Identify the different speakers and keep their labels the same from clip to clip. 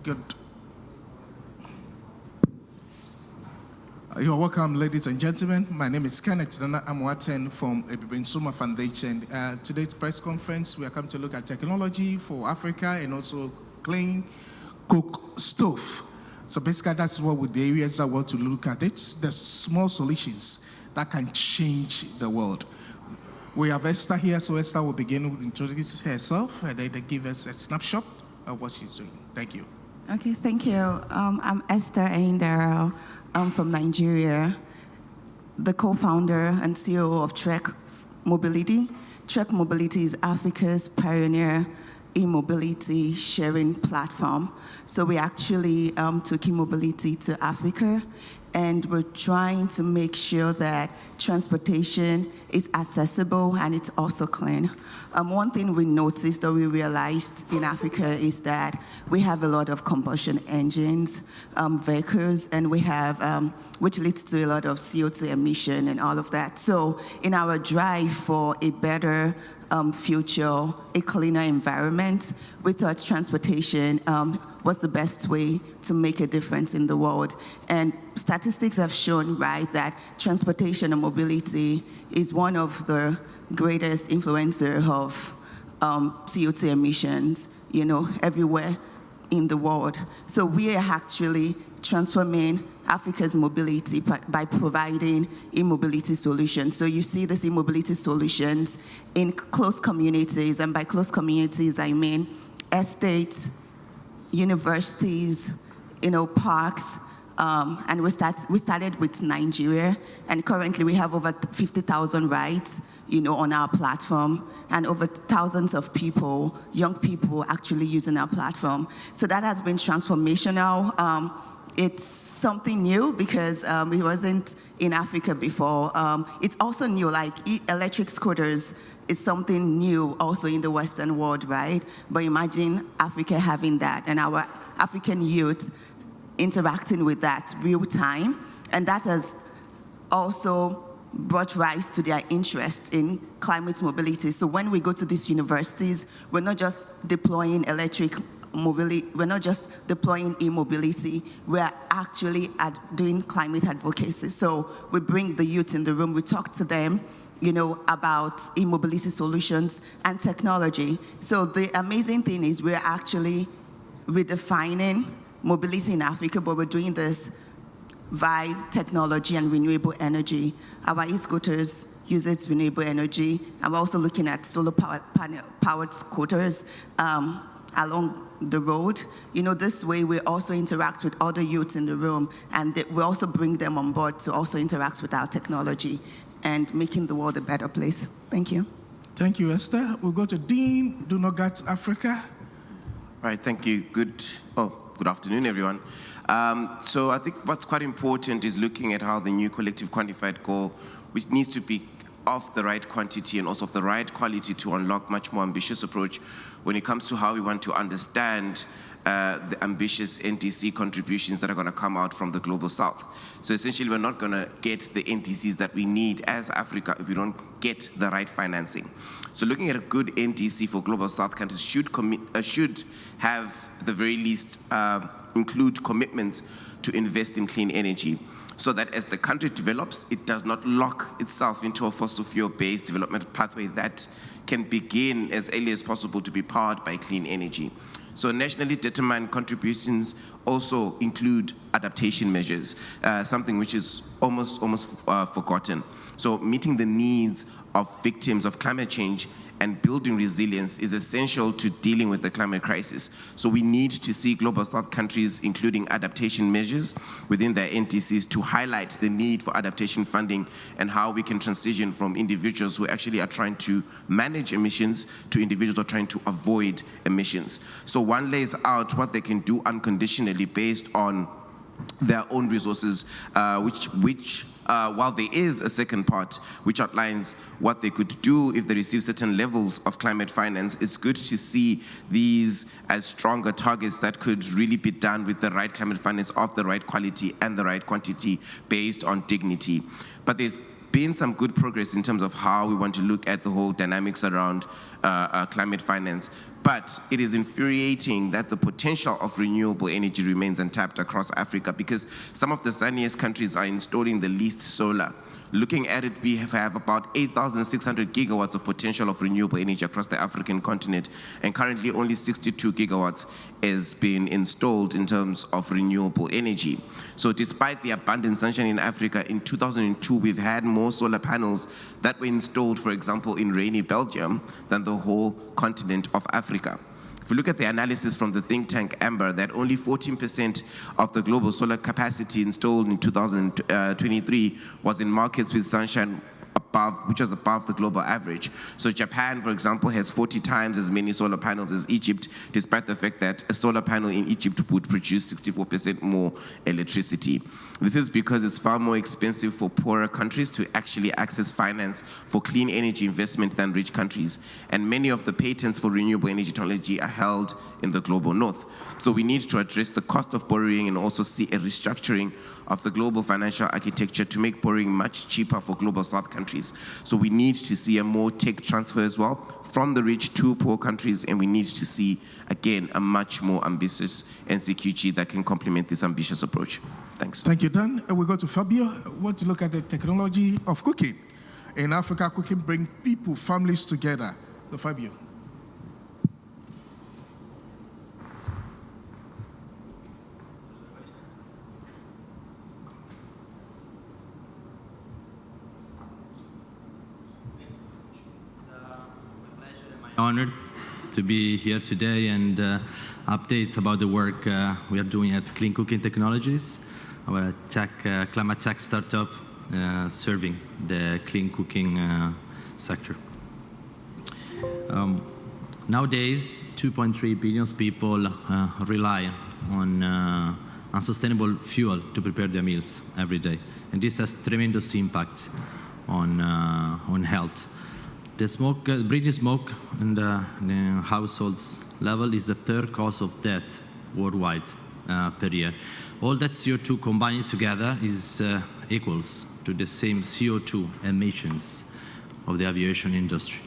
Speaker 1: Good. You're welcome, ladies and gentlemen. My name is Kenneth Nana Amwaten from AbibiNsroma Foundation. Today's press conference, we are coming to look at technology for Africa and also clean cook stove. So basically, that's what the areas I want to look at. It's the small solutions that can change the world. We have Esther here, so Esther will begin with introducing herself and then give us a snapshot of what she's doing. Thank you.
Speaker 2: Okay, thank you. I'm Esther Aindero. I'm from Nigeria, the co-founder and CEO of Trek Mobility. Trek Mobility is Africa's pioneer e-mobility sharing platform. So we actually took e-mobility to Africa, and we're trying to make sure that transportation is accessible and it's also clean. One thing we noticed or we realized in Africa is that we have a lot of combustion engines, vehicles, and we have, which leads to a lot of CO2 emission and all of that. So in our drive for a better future, a cleaner environment, we thought transportation was the best way to make a difference in the world. And statistics have shown, right, that transportation and mobility is one of the greatest influencer of CO2 emissions, everywhere in the world. So we are actually transforming Africa's mobility by providing e-mobility solutions. So you see these e-mobility solutions in close communities, and by close communities, I mean estates, universities, parks, and we started with Nigeria, and currently we have over 50,000 rides, on our platform, and over thousands of people, young people, actually using our platform. So that has been transformational. It's something new because it wasn't in Africa before. It's also new, like electric scooters is something new also in the Western world, right? But imagine Africa having that and our African youth interacting with that real time. And that has also brought rise to their interest in climate mobility. So when we go to these universities, we're not just deploying electric mobility, we're not just deploying e-mobility, we're actually doing climate advocacy. So we bring the youth in the room, we talk to them, about e-mobility solutions and technology. So the amazing thing is we're actually redefining mobility in Africa, but we're doing this via technology and renewable energy. Our e-scooters uses renewable energy, and we're also looking at solar powered scooters along the road. This way we also interact with other youths in the room, and we also bring them on board to also interact with our technology and making the world a better place. Thank you.
Speaker 1: Thank you, Esther. We'll go to Dean Dunogat, Africa.
Speaker 3: Right, thank you. Good afternoon, everyone. So I think what's quite important is looking at how the new collective quantified goal, which needs to be of the right quantity and also of the right quality to unlock much more ambitious approach when it comes to how we want to understand the ambitious NDC contributions that are going to come out from the Global South. So essentially, we're not going to get the NDCs that we need as Africa if we don't get the right financing. So looking at a good NDC for Global South countries should have, at the very least, include commitments to invest in clean energy, so that as the country develops, it does not lock itself into a fossil fuel-based development pathway that can begin as early as possible to be powered by clean energy. So nationally determined contributions also include adaptation measures, something which is almost forgotten. So meeting the needs of victims of climate change and building resilience is essential to dealing with the climate crisis. So we need to see Global South countries including adaptation measures within their NDCs to highlight the need for adaptation funding and how we can transition from individuals who actually are trying to manage emissions to individuals who are trying to avoid emissions. So one lays out what they can do unconditionally based on their own resources, while there is a second part which outlines what they could do if they receive certain levels of climate finance, it's good to see these as stronger targets that could really be done with the right climate finance of the right quality and the right quantity based on dignity. But there's been some good progress in terms of how we want to look at the whole dynamics around climate finance. But it is infuriating that the potential of renewable energy remains untapped across Africa, because some of the sunniest countries are installing the least solar. Looking at it, we have about 8,600 gigawatts of potential of renewable energy across the African continent, and currently only 62 gigawatts is being installed in terms of renewable energy. So despite the abundant sunshine in Africa, in 2002, we've had more solar panels that were installed, for example, in rainy Belgium than the whole continent of Africa. If we look at the analysis from the think tank Amber, that only 14% of the global solar capacity installed in 2023 was in markets with sunshine which was above the global average. So Japan, for example, has 40 times as many solar panels as Egypt, despite the fact that a solar panel in Egypt would produce 64% more electricity. This is because it's far more expensive for poorer countries to actually access finance for clean energy investment than rich countries. And many of the patents for renewable energy technology are held in the global north. So we need to address the cost of borrowing and also see a restructuring of the global financial architecture to make borrowing much cheaper for global south countries. So we need to see a more tech transfer as well from the rich to poor countries, and we need to see, again, a much more ambitious NCQG that can complement this ambitious approach. Thanks.
Speaker 1: Thank you, Dan. We go to Fabio. I want to look at the technology of cooking. In Africa, cooking brings people, families together. So Fabio.
Speaker 4: Honored to be here today and updates about the work we are doing at Clean Cooking Technologies, our climate tech startup serving the clean cooking sector. Nowadays, 2.3 billion people rely on unsustainable fuel to prepare their meals every day, and this has tremendous impact on health. The smoke, breathing smoke in the households level is the third cause of death worldwide per year. All that CO2 combined together is equals to the same CO2 emissions of the aviation industry.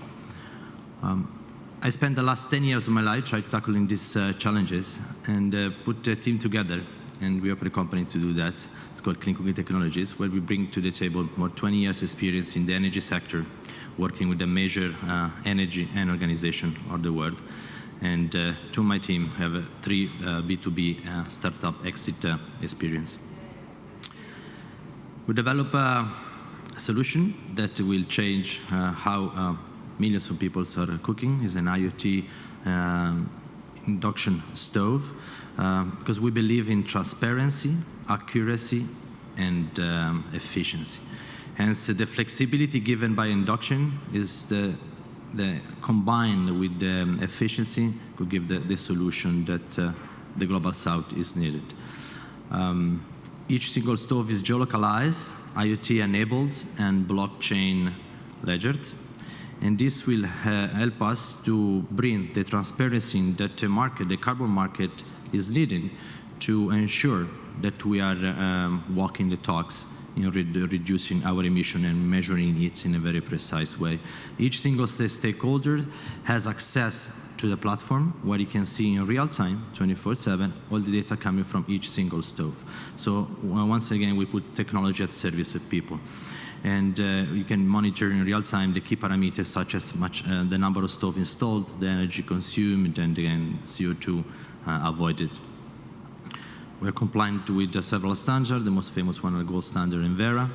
Speaker 4: I spent the last 10 years of my life tackling these challenges and put a team together, and we opened a company to do that. It's called Clean Cooking Technologies, where we bring to the table more 20 years experience in the energy sector, working with the major energy and organization of the world. And to my team have 3 B2B startup exit experience. We develop a solution that will change how millions of people are cooking. It's an IoT induction stove, because we believe in transparency, accuracy, and efficiency. Hence, the flexibility given by induction is the combined with the efficiency could give the solution that the global south is needed. Each single stove is geolocalized, IoT enabled, and blockchain ledgered. And this will help us to bring the transparency that the market, the carbon market, is needing to ensure that we are walking the talks in reducing our emission and measuring it in a very precise way. Each single stakeholder has access to the platform where you can see in real time, 24/7, all the data coming from each single stove. So once again, we put technology at service of people. And you can monitor in real time the key parameters such as the number of stoves installed, the energy consumed, and again, CO2 avoided. We're compliant with several standards, the most famous one, the gold standard in Vera,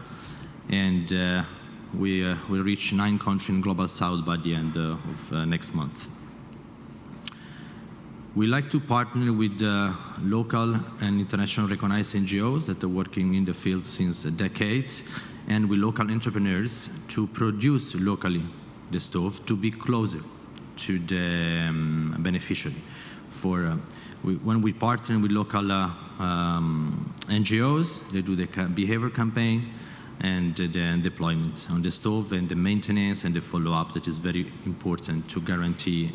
Speaker 4: and we will reach 9 countries in Global South by the end of next month. We like to partner with local and international recognized NGOs that are working in the field since decades, and with local entrepreneurs to produce locally the stove to be closer to the beneficiary. When we partner with local NGOs, they do the behavior campaign and the deployment on the stove and the maintenance and the follow-up that is very important to guarantee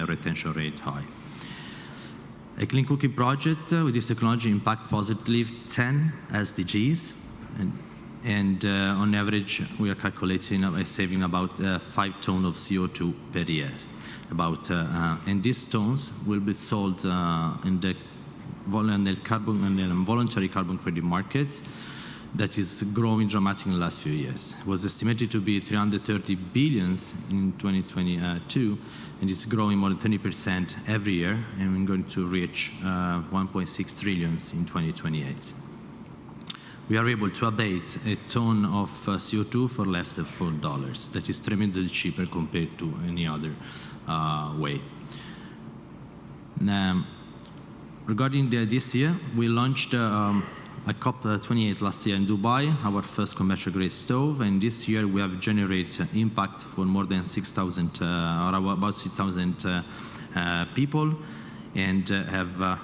Speaker 4: retention rate high. A clean cooking project with this technology impact positively 10 SDGs, and And on average, we are calculating a saving about 5 tons of CO2 per year. And these tons will be sold in the voluntary carbon credit market that is growing dramatically in the last few years. It was estimated to be 330 billion in 2022, and it's growing more than 20% every year, and we're going to reach 1.6 trillion in 2028. We are able to abate a ton of CO2 for less than $4. That is tremendously cheaper compared to any other way. Now, regarding this year, we launched at COP29 last year in Dubai, our first commercial grade stove, and this year we have generated impact for more than 6,000, or about 6,000 people, and have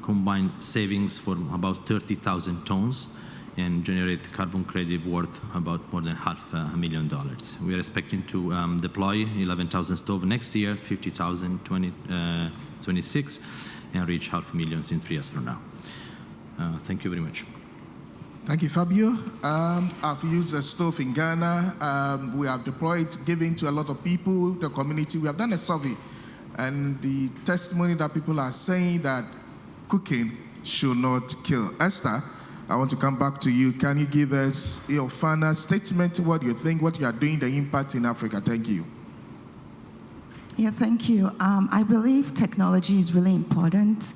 Speaker 4: combined savings for about 30,000 tons and generate carbon credit worth about more than $500,000. We are expecting to deploy 11,000 stoves next year, 50,000 2026, and reach 500,000 in 3 years from now. Thank you very much.
Speaker 1: Thank you, Fabio. I've used a stove in Ghana. We have deployed, given to a lot of people, the community. We have done a survey, and the testimony that people are saying that cooking should not kill. Esther, I want to come back to you. Can you give us your final statement, what you think, what you are doing, the impact in Africa? Thank you.
Speaker 2: Yeah, thank you. I believe technology is really important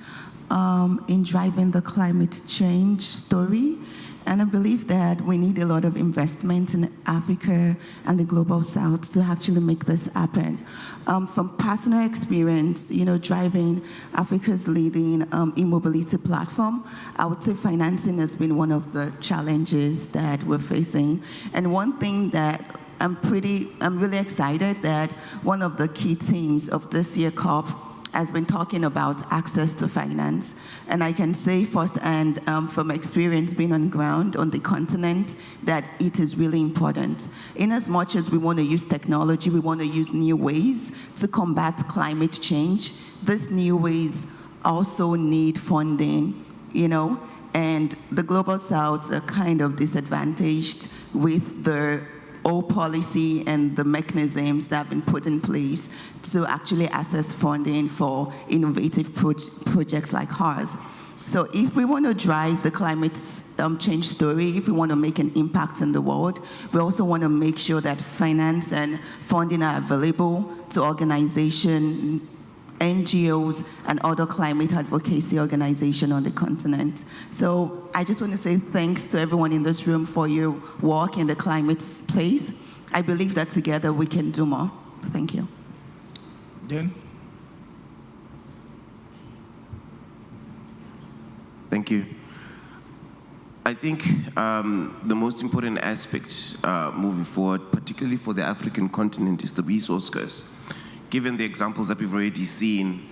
Speaker 2: in driving the climate change story. And I believe that we need a lot of investment in Africa and the global south to actually make this happen. From personal experience, driving Africa's leading e-mobility platform, I would say financing has been one of the challenges that we're facing. And one thing that I'm really excited that one of the key themes of this year COP has been talking about access to finance. And I can say firsthand from experience being on ground on the continent that it is really important. In as much as we want to use technology, we want to use new ways to combat climate change, these new ways also need funding, and the global south are kind of disadvantaged with the old policy and the mechanisms that have been put in place to actually access funding for innovative projects like ours. So if we want to drive the climate change story, if we want to make an impact in the world, we also want to make sure that finance and funding are available to organizations, NGOs, and other climate advocacy organizations on the continent. So I just want to say thanks to everyone in this room for your work in the climate space. I believe that together we can do more. Thank you.
Speaker 1: Dan?
Speaker 3: Thank you. I think the most important aspect moving forward, particularly for the African continent, is the resource curse. Given the examples that we've already seen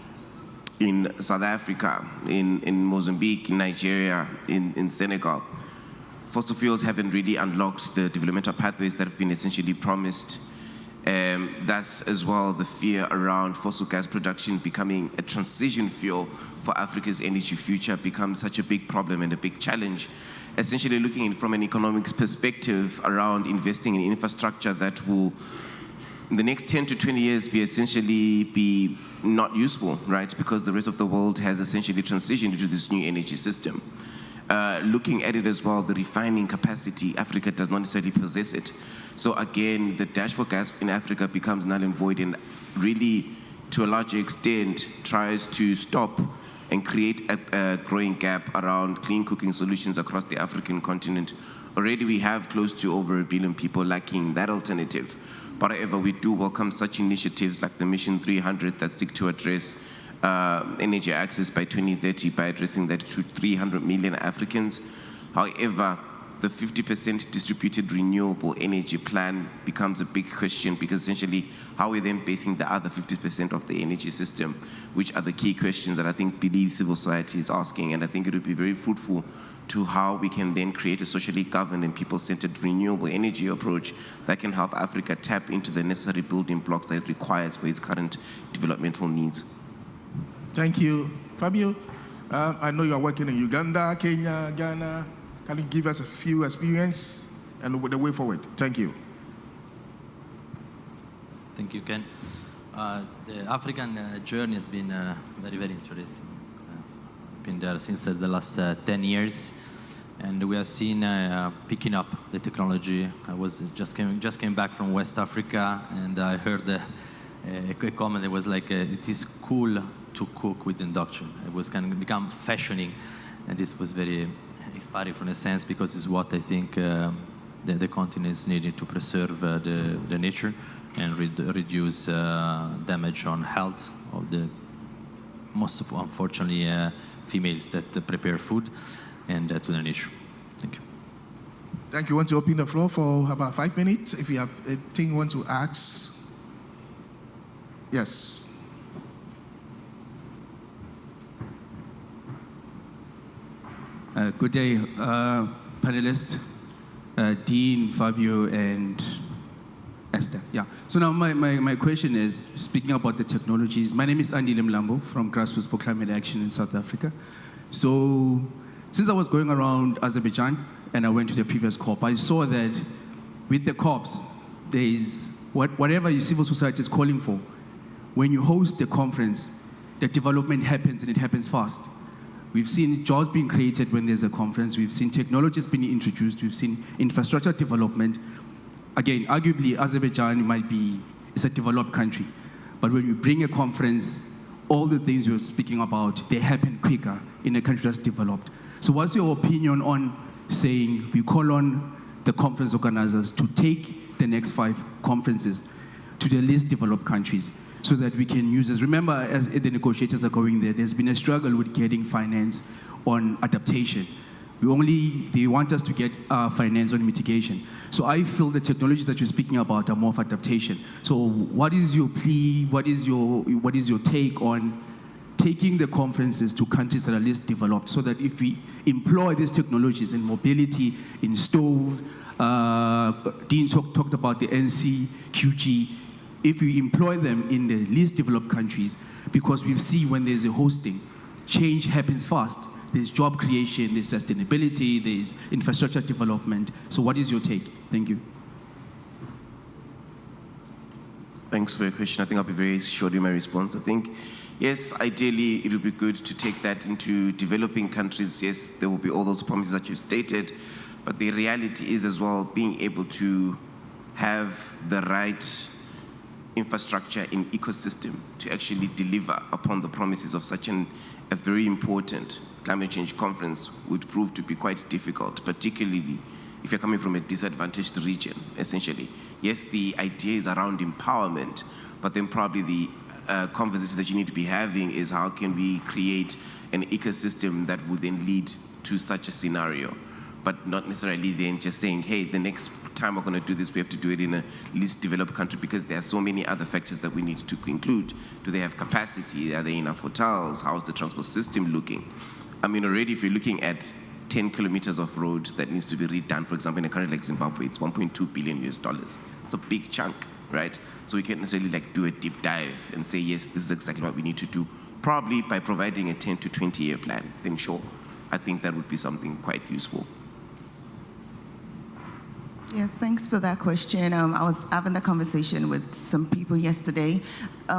Speaker 3: in South Africa, in Mozambique, in Nigeria, in Senegal, fossil fuels haven't really unlocked the developmental pathways that have been essentially promised. That's as well the fear around fossil gas production becoming a transition fuel for Africa's energy future becomes such a big problem and a big challenge. Essentially looking from an economics perspective around investing in infrastructure that will in the next 10 to 20 years be not useful, right? Because the rest of the world has essentially transitioned into this new energy system. Looking at it as well, the refining capacity, Africa does not necessarily possess it. So again, the dash for gas in Africa becomes null and void and really, to a large extent, tries to stop and create a growing gap around clean cooking solutions across the African continent. Already we have close to over 1 billion people lacking that alternative. But however, we do welcome such initiatives like the Mission 300 that seek to address energy access by 2030 by addressing that to 300 million Africans. However, the 50% distributed renewable energy plan becomes a big question because essentially how are we then basing the other 50% of the energy system, which are the key questions that I believe civil society is asking, and I think it would be very fruitful to how we can then create a socially governed and people-centered renewable energy approach that can help Africa tap into the necessary building blocks that it requires for its current developmental needs.
Speaker 1: Thank you. Fabio, I know you are working in Uganda, Kenya, Ghana. Can you give us a few experience and the way forward? Thank you.
Speaker 4: Thank you, Ken. The African journey has been very, very interesting. Been there since the last 10 years, and we have seen picking up the technology. I just came back from West Africa, and I heard a comment that was like, "It is cool to cook with induction." It was kind of become fashioning, and this was very inspiring from a sense, because it's what I think the continent is needed to preserve the nature and reduce damage on health of the most, unfortunately, females that prepare food and to the nature. Thank you.
Speaker 1: Thank you. I want to open the floor for about 5 minutes. If you have a thing you want to ask. Yes.
Speaker 5: Good day, panelists, Dean, Fabio, and Esther. Yeah. So now my question is, speaking about the technologies, my name is Andy Limlambo from Grassroots for Climate Action in South Africa. So since I was going around Azerbaijan and I went to the previous COP, I saw that with the COPs, there is whatever your civil society is calling for. When you host a conference, the development happens, and it happens fast. We've seen jobs being created when there's a conference. We've seen technologies being introduced. We've seen infrastructure development. Again, arguably, Azerbaijan it's a developed country. But when you bring a conference, all the things you're speaking about, they happen quicker in a country that's developed. So what's your opinion on saying we call on the conference organizers to take the next 5 conferences to the least developed countries, so that we can use this? Remember, as the negotiators are going there, there's been a struggle with getting finance on adaptation. They want us to get finance on mitigation. So I feel the technologies that you're speaking about are more of adaptation. So what is your plea? What is your take on taking the conferences to countries that are least developed, so that if we employ these technologies in mobility, in stove, Dean talked about the NCQG, if we employ them in the least developed countries, because we've seen when there's a hosting, change happens fast. There's job creation, there's sustainability, there's infrastructure development. So what is your take? Thank you.
Speaker 3: Thanks for your question. I think I'll be very short in my response. I think, yes, ideally, it would be good to take that into developing countries. Yes, there will be all those promises that you stated, but the reality is as well being able to have the right infrastructure in ecosystem to actually deliver upon the promises of such a very important climate change conference would prove to be quite difficult, particularly if you're coming from a disadvantaged region, essentially. Yes, the idea is around empowerment, but then probably the conversations that you need to be having is how can we create an ecosystem that would then lead to such a scenario, but not necessarily then just saying, hey, the next time we're going to do this, we have to do it in a least developed country, because there are so many other factors that we need to include. Do they have capacity? Are there enough hotels? How's the transport system looking? I mean, already if you're looking at 10 kilometers of road that needs to be redone, for example, in a country like Zimbabwe, it's $1.2 billion. It's a big chunk, right? So we can't necessarily like do a deep dive and say, yes, this is exactly what we need to do. Probably by providing a 10 to 20 year plan, then sure, I think that would be something quite useful.
Speaker 2: Yeah, thanks for that question. I was having a conversation with some people yesterday.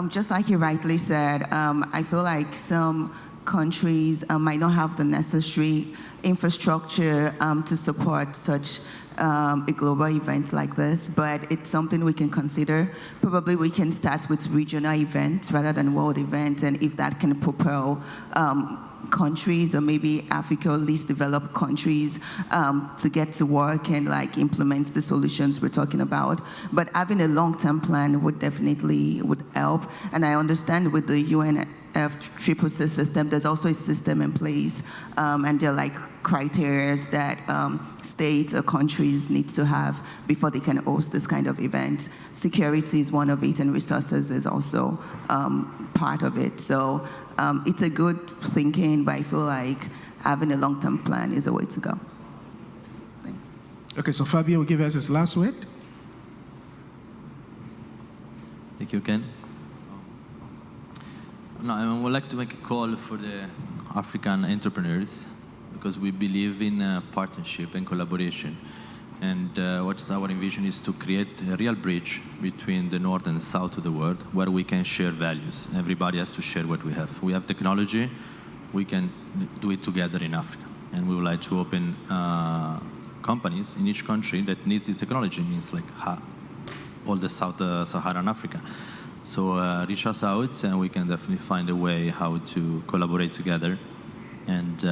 Speaker 2: Just like you rightly said, I feel like some countries might not have the necessary infrastructure to support such a global event like this, but it's something we can consider. Probably we can start with regional events rather than world events, and if that can propel countries or maybe Africa or least developed countries to get to work and like implement the solutions we're talking about. But having a long-term plan would definitely help. And I understand with the UNFCCC system, there's also a system in place, and there are like criteria that states or countries need to have before they can host this kind of event. Security is one of it, and resources is also part of it. So it's a good thinking, but I feel like having a long-term plan is a way to go.
Speaker 1: Okay, so Fabio will give us his last word.
Speaker 4: Thank you, Ken. No, I would like to make a call for the African entrepreneurs because we believe in partnership and collaboration. And what's our vision is to create a real bridge between the north and the south of the world where we can share values. Everybody has to share what we have. We have technology, we can do it together in Africa. And we would like to open companies in each country that needs this technology, means like all the Saharan Africa. So reach us out and we can definitely find a way how to collaborate together and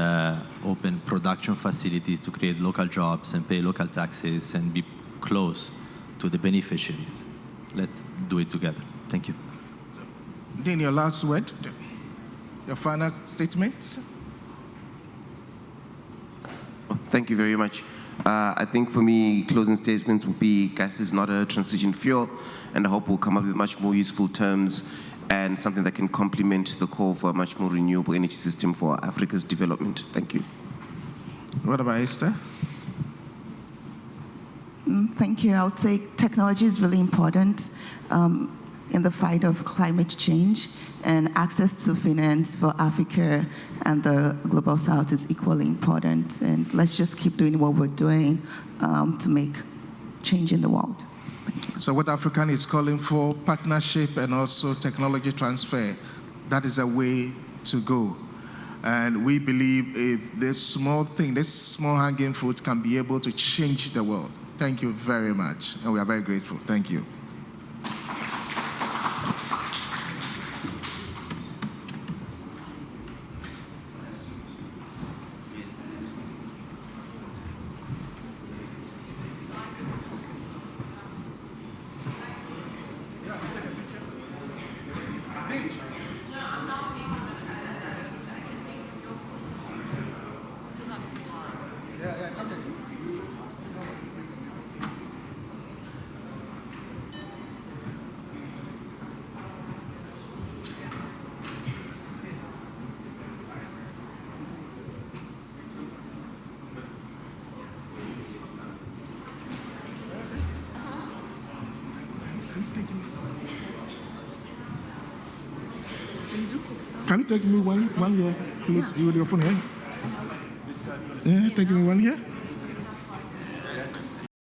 Speaker 4: open production facilities to create local jobs and pay local taxes and be close to the beneficiaries. Let's do it together. Thank you.
Speaker 1: Dean, your last word, your final statement.
Speaker 3: Thank you very much. I think for me, closing statements would be gas is not a transition fuel, and I hope we'll come up with much more useful terms and something that can complement the call for a much more renewable energy system for Africa's development. Thank you.
Speaker 1: What about Esther?
Speaker 2: Thank you. I would say technology is really important in the fight of climate change, and access to finance for Africa and the Global South is equally important. And let's just keep doing what we're doing to make change in the world. Thank you.
Speaker 1: So what African is calling for, partnership and also technology transfer, that is a way to go. And we believe if this small thing, this small hanging fruit can be able to change the world. Thank you very much. And we are very grateful. Thank you. Can you take me one here, please? With your phone here? Yeah, take me one here.